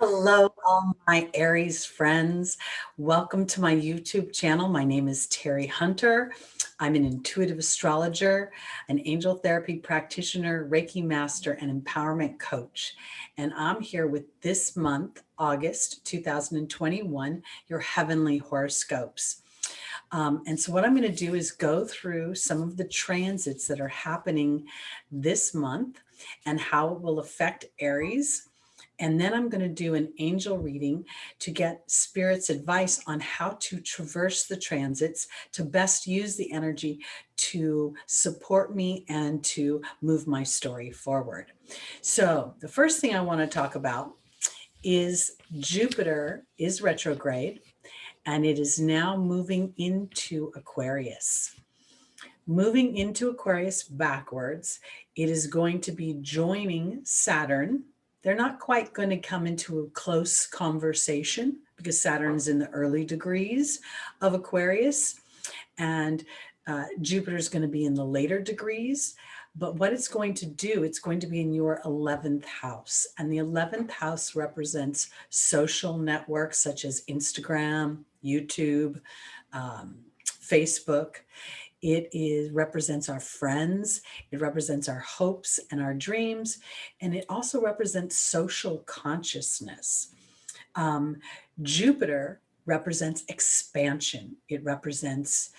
Hello, all my Aries friends. Welcome to my YouTube channel. My name is Teri Hunter. I'm an intuitive astrologer, an angel therapy practitioner, Reiki master, and empowerment coach. And I'm here with this month, August 2021, your heavenly horoscopes. And so what I'm going to do is go through some of the transits that are happening this month and how it will affect Aries. And then I'm going to do an angel reading to get Spirit's advice on how to traverse the transits to best use the energy to support me and to move my story forward. So the first thing I want to talk about is Jupiter is retrograde and it is now moving into Aquarius. Moving into Aquarius backwards, it is going to be joining Saturn. They're not quite going to come into a close conversation because Saturn's in the early degrees of Aquarius and Jupiter's going to be in the later degrees. But what it's going to do, it's going to be in your 11th house. And the 11th house represents social networks such as Instagram, YouTube, Facebook. It represents our friends, it represents our hopes and our dreams, and it also represents social consciousness. Jupiter represents expansion. It represents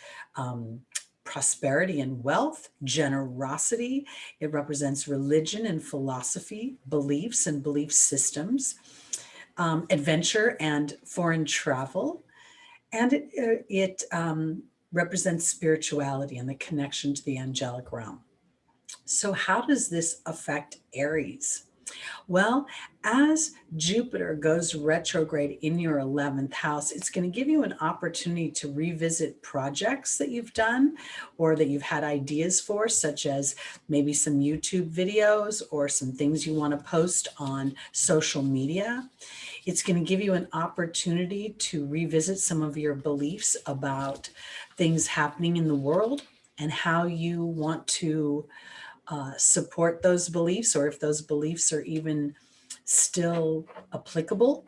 prosperity and wealth, generosity. It represents religion and philosophy, beliefs and belief systems, adventure and foreign travel. And it represents spirituality and the connection to the angelic realm. So how does this affect Aries? Well, as Jupiter goes retrograde in your 11th house, it's going to give you an opportunity to revisit projects that you've done or that you've had ideas for, such as maybe some YouTube videos or some things you want to post on social media. It's going to give you an opportunity to revisit some of your beliefs about things happening in the world and how you want to support those beliefs, or if those beliefs are even still applicable.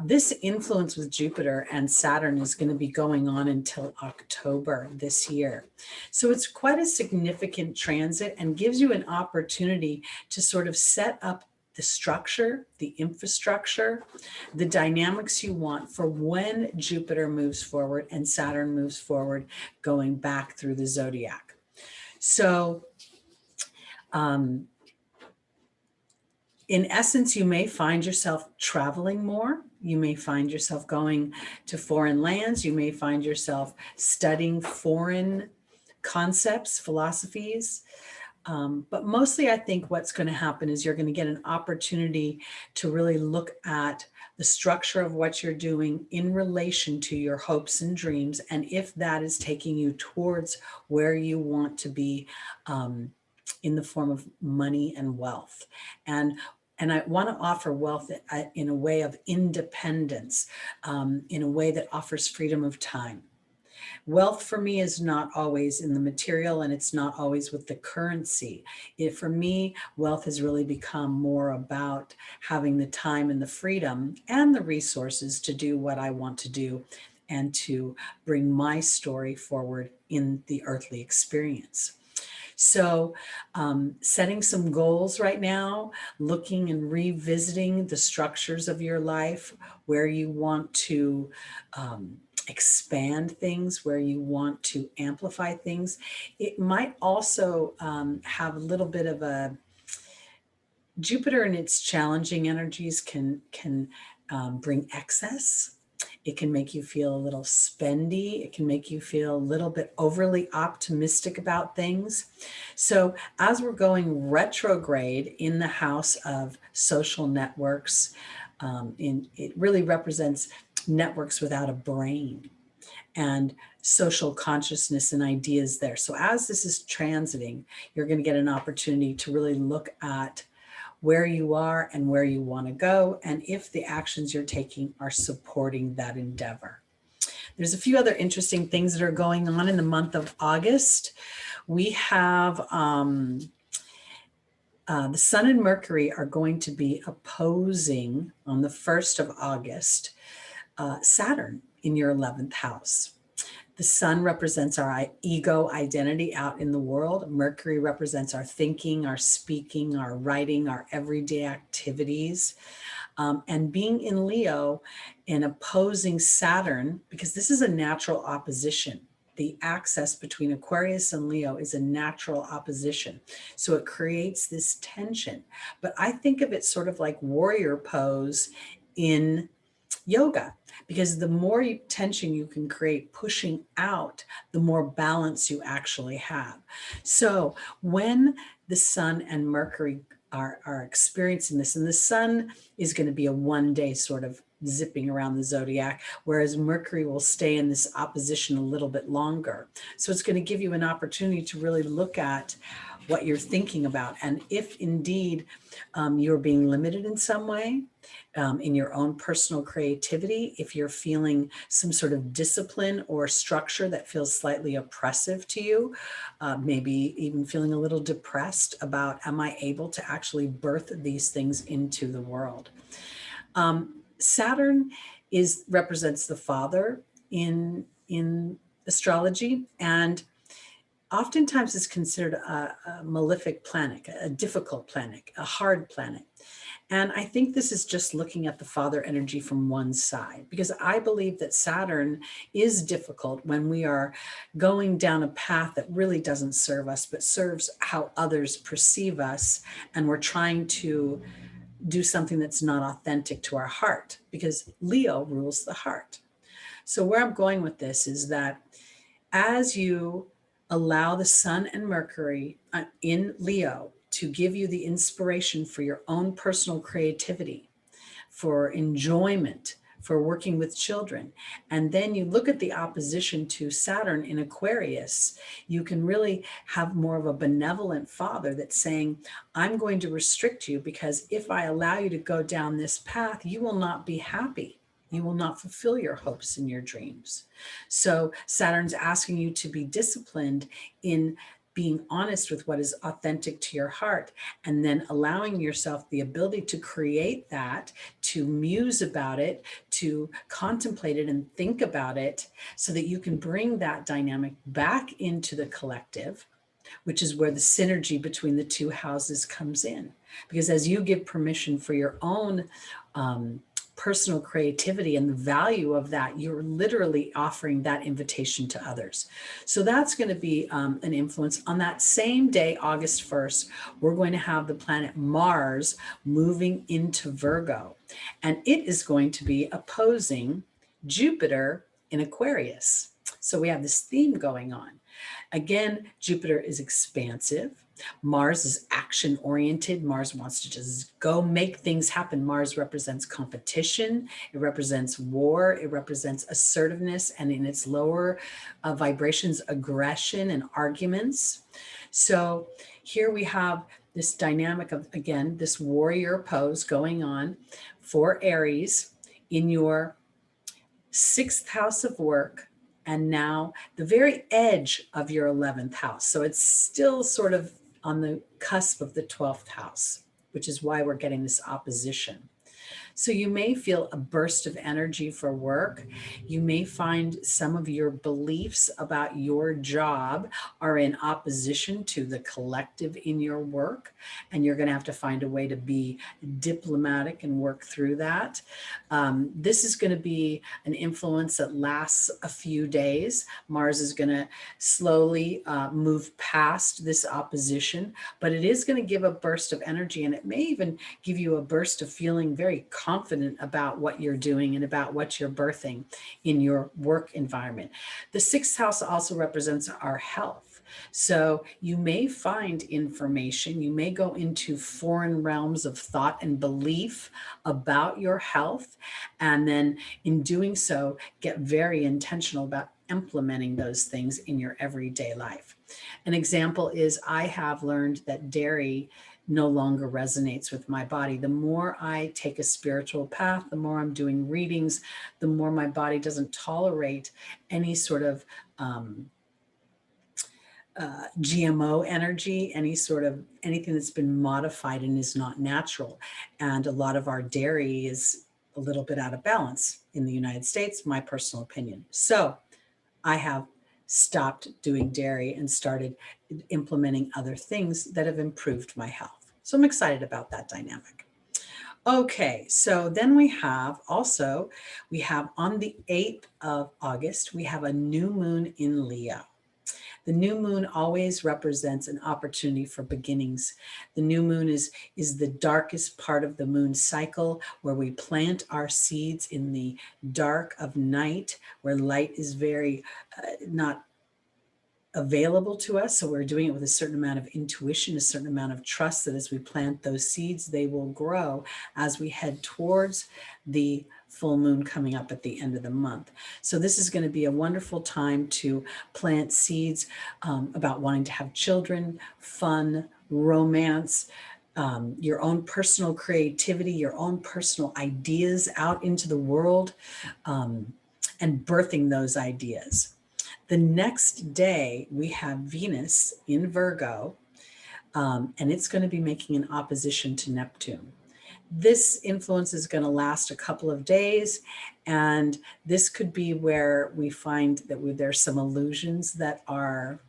This influence with Jupiter and Saturn is going to be going on until October this year. So it's quite a significant transit and gives you an opportunity to sort of set up the structure, the infrastructure, the dynamics you want for when Jupiter moves forward and Saturn moves forward, going back through the zodiac. So in essence, you may find yourself traveling more. You may find yourself going to foreign lands. You may find yourself studying foreign concepts, philosophies. But mostly I think what's going to happen is you're going to get an opportunity to really look at the structure of what you're doing in relation to your hopes and dreams, and if that is taking you towards where you want to be in the form of money and wealth. And I want to offer wealth in a way of independence, in a way that offers freedom of time. Wealth for me is not always in the material, and it's not always with the currency. For me, wealth has really become more about having the time and the freedom and the resources to do what I want to do and to bring my story forward in the earthly experience. So setting some goals right now, looking and revisiting the structures of your life, where you want to expand things, where you want to amplify things. It might also have a little bit of a Jupiter and its challenging energies can bring excess. It can make you feel a little spendy. It can make you feel a little bit overly optimistic about things. So as we're going retrograde in the house of social networks, it really represents networks without a brain and social consciousness and ideas there. So as this is transiting, you're going to get an opportunity to really look at where you are and where you want to go, and if the actions you're taking are supporting that endeavor. There's a few other interesting things that are going on in the month of August. We have The Sun and Mercury are going to be opposing on the 1st of August, Saturn in your 11th house. The Sun represents our ego identity out in the world. Mercury represents our thinking, our speaking, our writing, our everyday activities. And being in Leo and opposing Saturn, because this is a natural opposition. The axis between Aquarius and Leo is a natural opposition. So it creates this tension. But I think of it sort of like warrior pose in yoga, because the more tension you can create pushing out, the more balance you actually have. So when the Sun and Mercury are experiencing this, and the Sun is going to be a one-day sort of zipping around the zodiac, whereas Mercury will stay in this opposition a little bit longer. So it's going to give you an opportunity to really look at what you're thinking about. And if indeed you're being limited in some way, in your own personal creativity, if you're feeling some sort of discipline or structure that feels slightly oppressive to you, maybe even feeling a little depressed about, am I able to actually birth these things into the world? Saturn represents the father in astrology, and oftentimes is considered a malefic planet, a difficult planet, a hard planet. And I think this is just looking at the father energy from one side, because I believe that Saturn is difficult when we are going down a path that really doesn't serve us, but serves how others perceive us. And we're trying to do something that's not authentic to our heart, because Leo rules the heart. So where I'm going with this is that as you allow the Sun and Mercury in Leo to give you the inspiration for your own personal creativity, for enjoyment, for working with children, and then you look at the opposition to Saturn in Aquarius, you can really have more of a benevolent father that's saying, I'm going to restrict you, because if I allow you to go down this path, you will not be happy. You will not fulfill your hopes and your dreams. So Saturn's asking you to be disciplined in being honest with what is authentic to your heart, and then allowing yourself the ability to create that, to muse about it, to contemplate it and think about it, so that you can bring that dynamic back into the collective, which is where the synergy between the two houses comes in. Because as you give permission for your own personal creativity and the value of that, you're literally offering that invitation to others. So that's going to be an influence. On that same day, August 1st, we're going to have the planet Mars moving into Virgo, and it is going to be opposing Jupiter in Aquarius. So we have this theme going on. Again, Jupiter is expansive. Mars is action oriented. Mars wants to just go make things happen. Mars represents competition. It represents war. It represents assertiveness, and in its lower vibrations, aggression and arguments. So here we have this dynamic of, again, this warrior pose going on for Aries in your 6th house of work, and now the very edge of your 11th house. So it's still sort of on the cusp of the 12th house, which is why we're getting this opposition. So you may feel a burst of energy for work. You may find some of your beliefs about your job are in opposition to the collective in your work, and you're going to have to find a way to be diplomatic and work through that. This is going to be an influence that lasts a few days. Mars is going to slowly move past this opposition, but it is going to give a burst of energy, and it may even give you a burst of feeling very confident about what you're doing and about what you're birthing in your work environment. The 6th house also represents our health. So you may find information, you may go into foreign realms of thought and belief about your health, and then in doing so, get very intentional about implementing those things in your everyday life. An example is I have learned that dairy no longer resonates with my body. The more I take a spiritual path, the more I'm doing readings, the more my body doesn't tolerate any sort of GMO energy, anything that's been modified and is not natural. And a lot of our dairy is a little bit out of balance in the United States, my personal opinion. So I have stopped doing dairy and started implementing other things that have improved my health. So I'm excited about that dynamic. Okay, so then we have on the 8th of August, we have a new moon in Leo. The new moon always represents an opportunity for beginnings. The new moon is the darkest part of the moon cycle, where we plant our seeds in the dark of night, where light is very not available to us. So we're doing it with a certain amount of intuition, a certain amount of trust that as we plant those seeds, they will grow as we head towards the full moon coming up at the end of the month. So this is going to be a wonderful time to plant seeds about wanting to have children, fun, romance, your own personal creativity, your own personal ideas out into the world, and birthing those ideas. The next day, we have Venus in Virgo, and it's going to be making an opposition to Neptune. This influence is going to last a couple of days, and this could be where we find that there's some illusions that are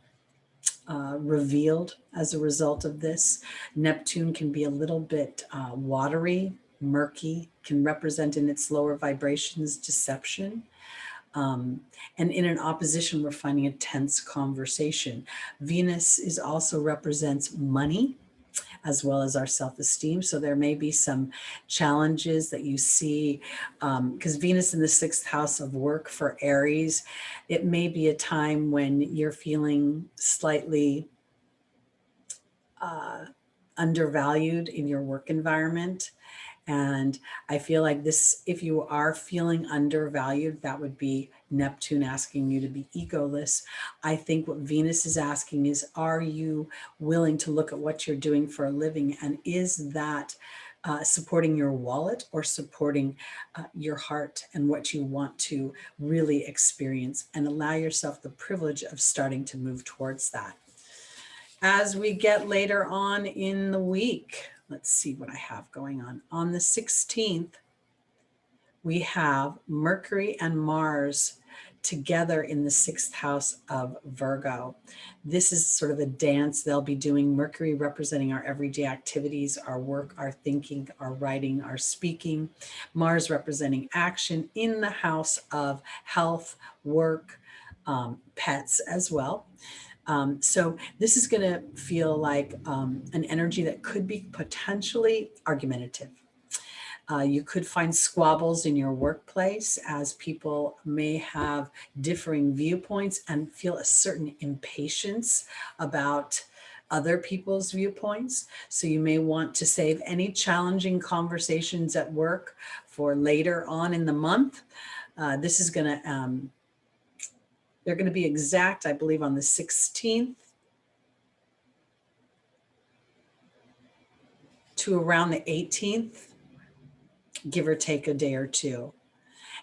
revealed as a result of this. Neptune can be a little bit watery, murky, can represent in its lower vibrations deception. And in an opposition, we're finding a tense conversation. Venus also represents money as well as our self-esteem. So there may be some challenges that you see because Venus in the 6th house of work for Aries, it may be a time when you're feeling slightly undervalued in your work environment. And I feel like this, if you are feeling undervalued, that would be Neptune asking you to be egoless. I think what Venus is asking is, are you willing to look at what you're doing for a living? And is that supporting your wallet or supporting your heart and what you want to really experience, and allow yourself the privilege of starting to move towards that. As we get later on in the week, let's see what I have going on. On the 16th, we have Mercury and Mars together in the 6th house of Virgo. This is sort of a dance they'll be doing. Mercury representing our everyday activities, our work, our thinking, our writing, our speaking. Mars representing action in the house of health, work, pets as well. So this is going to feel like an energy that could be potentially argumentative. You could find squabbles in your workplace as people may have differing viewpoints and feel a certain impatience about other people's viewpoints. So you may want to save any challenging conversations at work for later on in the month. This is going to they're going to be exact, I believe, on the 16th to around the 18th, give or take a day or two.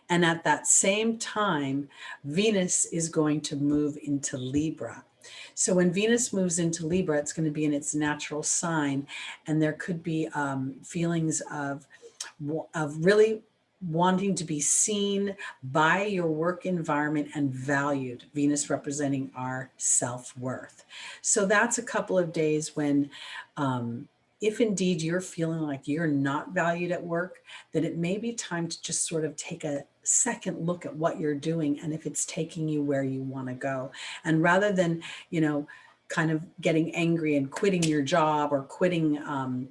And at that same time, Venus is going to move into Libra. So when Venus moves into Libra, it's going to be in its natural sign. And there could be feelings of really wanting to be seen by your work environment and valued, Venus representing our self-worth. So that's a couple of days when, if indeed you're feeling like you're not valued at work, then it may be time to just sort of take a second look at what you're doing and if it's taking you where you want to go. And rather than, kind of getting angry and quitting your job or quitting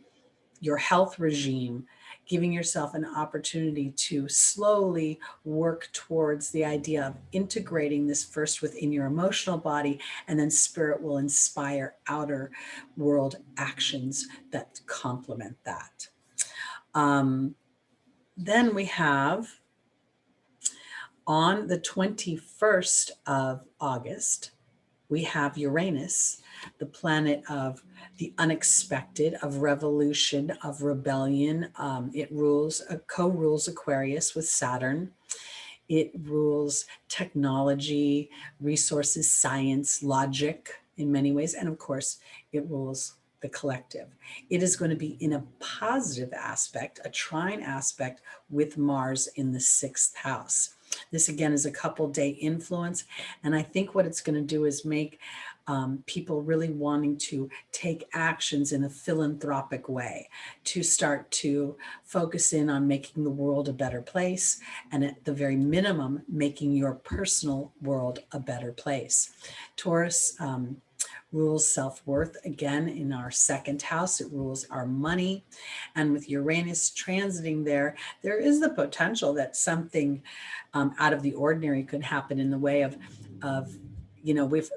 your health regime, giving yourself an opportunity to slowly work towards the idea of integrating this first within your emotional body, and then spirit will inspire outer world actions that complement that. Then we have on the 21st of August, we have Uranus, the planet of the unexpected, of revolution, of rebellion. It co-rules Aquarius with Saturn. It rules technology, resources, science, logic, in many ways. And of course, it rules the collective. It is going to be in a positive aspect, a trine aspect with Mars in the 6th house. This again is a couple day influence. And I think what it's going to do is make people really wanting to take actions in a philanthropic way, to start to focus in on making the world a better place, and at the very minimum, making your personal world a better place. Taurus rules self-worth again in our 2nd house. It rules our money. And with Uranus transiting there, there is the potential that something out of the ordinary could happen in the way of with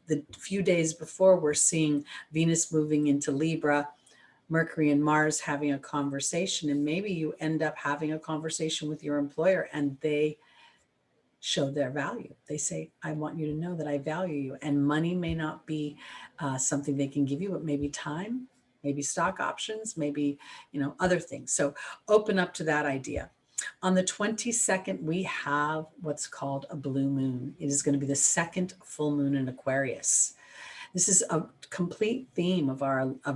the few days before, we're seeing Venus moving into Libra, Mercury and Mars having a conversation, and maybe you end up having a conversation with your employer and they show their value. They say, I want you to know that I value you. And money may not be something they can give you, but maybe time, maybe stock options, maybe, other things. So open up to that idea. On the 22nd, we have what's called a blue moon. It is going to be the 2nd full moon in Aquarius. This is a complete theme of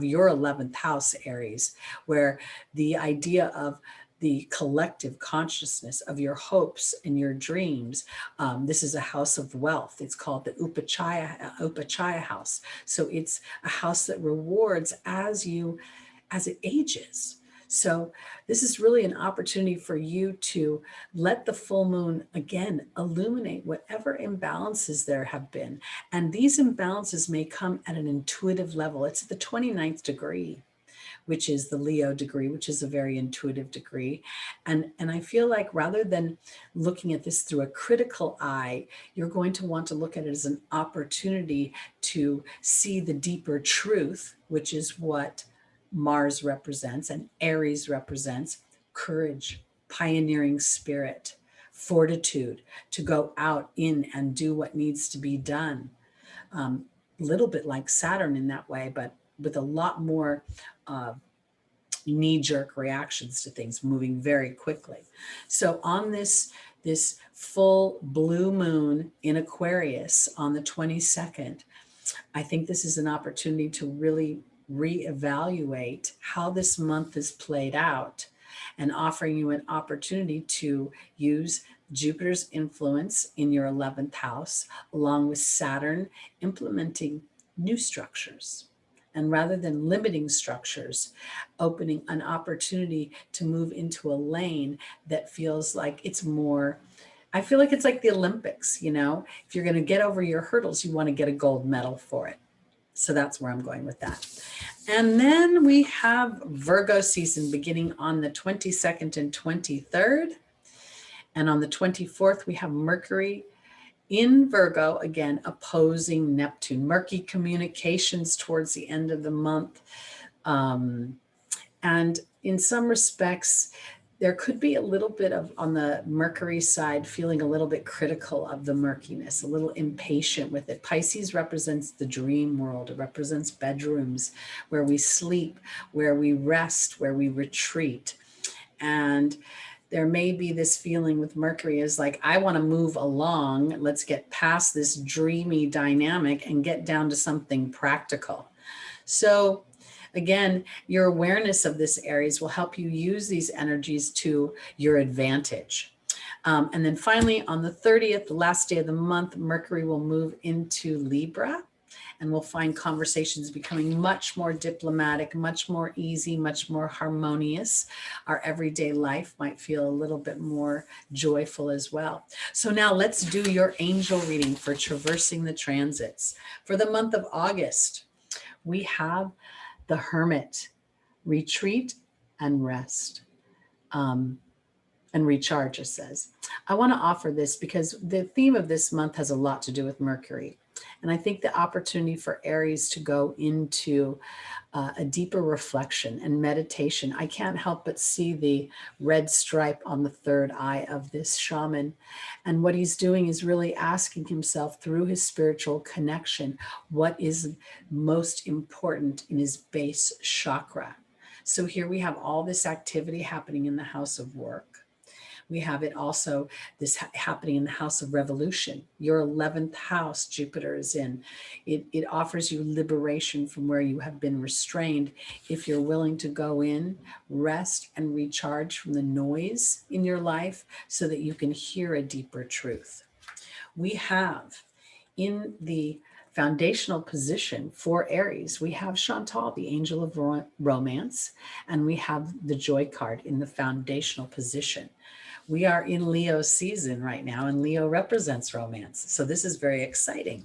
your 11th house, Aries, where the idea of the collective consciousness of your hopes and your dreams. This is a house of wealth. It's called the Upachaya house. So it's a house that rewards as it ages. So this is really an opportunity for you to let the full moon, again, illuminate whatever imbalances there have been. And these imbalances may come at an intuitive level. It's the 29th degree, which is the Leo degree, which is a very intuitive degree. And I feel like rather than looking at this through a critical eye, you're going to want to look at it as an opportunity to see the deeper truth, which is what Mars represents and Aries represents: courage, pioneering spirit, fortitude to go out in and do what needs to be done. A little bit like Saturn in that way, but with a lot more knee-jerk reactions to things, moving very quickly. So on this full blue moon in Aquarius on the 22nd, I think this is an opportunity to really reevaluate how this month is played out, and offering you an opportunity to use Jupiter's influence in your 11th house, along with Saturn implementing new structures. And rather than limiting structures, opening an opportunity to move into a lane that feels like it's more, I feel like it's like the Olympics, if you're going to get over your hurdles, you want to get a gold medal for it. So that's where I'm going with that. And then we have Virgo season beginning on the 22nd and 23rd. And on the 24th, we have Mercury in Virgo, again, opposing Neptune. Murky communications towards the end of the month. And in some respects, there could be a little bit of, on the Mercury side, feeling a little bit critical of the murkiness, a little impatient with it. Pisces represents the dream world. It represents bedrooms where we sleep, where we rest, where we retreat. And there may be this feeling with Mercury is like, I want to move along. Let's get past this dreamy dynamic and get down to something practical. So again, your awareness of this, Aries, will help you use these energies to your advantage. And then finally, on the 30th, the last day of the month, Mercury will move into Libra, and we'll find conversations becoming much more diplomatic, much more easy, much more harmonious. Our everyday life might feel a little bit more joyful as well. So now let's do your angel reading for traversing the transits. For the month of August, we have the Hermit, retreat and rest. And recharge, it says. I want to offer this because the theme of this month has a lot to do with Mercury. And I think the opportunity for Aries to go into a deeper reflection and meditation. I can't help but see the red stripe on the third eye of this shaman. And what he's doing is really asking himself through his spiritual connection, what is most important in his base chakra. So here we have all this activity happening in the house of work. We have it also, this happening in the house of revolution. Your 11th house, Jupiter is in. It offers you liberation from where you have been restrained if you're willing to go in, rest, and recharge from the noise in your life so that you can hear a deeper truth. We have in the foundational position for Aries, we have Chantal, the angel of romance, and we have the joy card in the foundational position. We are in Leo season right now, and Leo represents romance. So this is very exciting.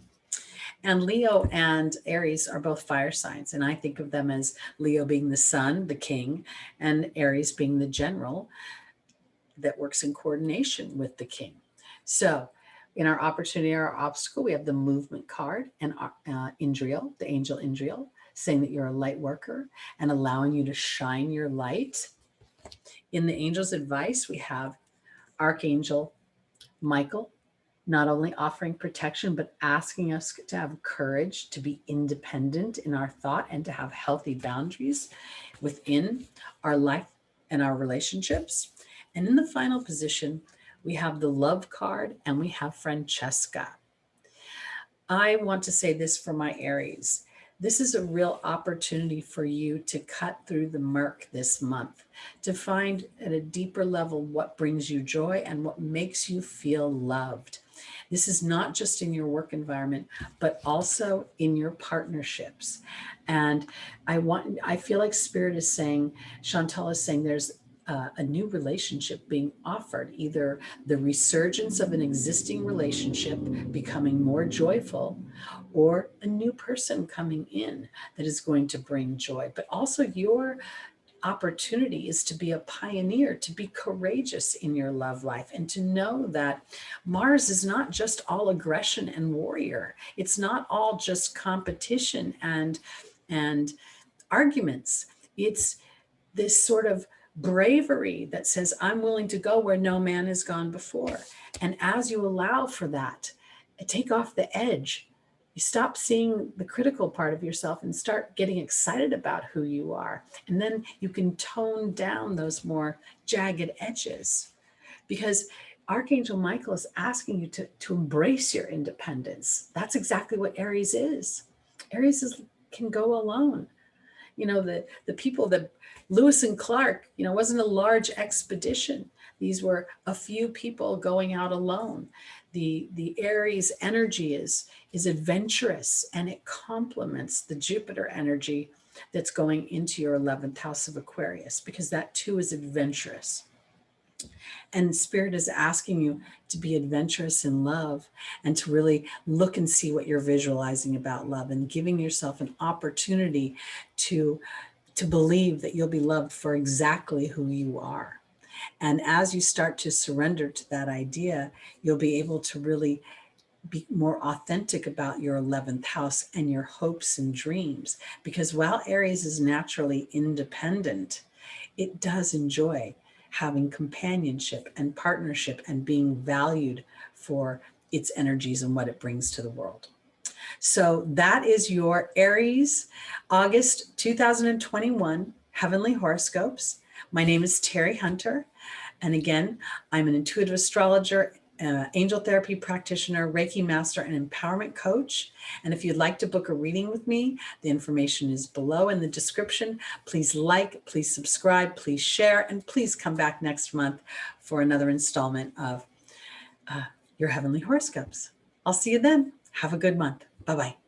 And Leo and Aries are both fire signs. And I think of them as Leo being the sun, the king, and Aries being the general that works in coordination with the king. So in our opportunity, our obstacle, we have the movement card and Indriel, the angel Indriel, saying that you're a light worker and allowing you to shine your light. In the angel's advice, we have Archangel Michael, not only offering protection, but asking us to have courage to be independent in our thought and to have healthy boundaries within our life and our relationships. And in the final position, we have the love card and we have Francesca. I want to say this for my Aries. This is a real opportunity for you to cut through the murk this month, to find at a deeper level what brings you joy and what makes you feel loved. This is not just in your work environment, but also in your partnerships. And I feel like Spirit is saying, Chantal is saying there's a new relationship being offered, either the resurgence of an existing relationship becoming more joyful, or a new person coming in that is going to bring joy. But also your opportunity is to be a pioneer, to be courageous in your love life, and to know that Mars is not just all aggression and warrior. It's not all just competition and arguments. It's this sort of bravery that says, I'm willing to go where no man has gone before. And as you allow for that, take off the edge. You stop seeing the critical part of yourself and start getting excited about who you are. And then you can tone down those more jagged edges, because Archangel Michael is asking you to embrace your independence. That's exactly what Aries is. Can go alone. You know, the people that Lewis and Clark, wasn't a large expedition. These were a few people going out alone. The Aries energy is adventurous, and it complements the Jupiter energy that's going into your 11th house of Aquarius, because that too is adventurous. And Spirit is asking you to be adventurous in love and to really look and see what you're visualizing about love, and giving yourself an opportunity to believe that you'll be loved for exactly who you are. And as you start to surrender to that idea, you'll be able to really be more authentic about your 11th house and your hopes and dreams. Because while Aries is naturally independent, it does enjoy having companionship and partnership and being valued for its energies and what it brings to the world. So that is your Aries August 2021 Heavenly Horoscopes. My name is Teri Hunter. And again, I'm an intuitive astrologer, angel therapy practitioner, Reiki master, and empowerment coach. And if you'd like to book a reading with me, the information is below in the description. Please like, please subscribe, please share, and please come back next month for another installment of your Heavenly Horoscopes. I'll see you then. Have a good month. Bye-bye.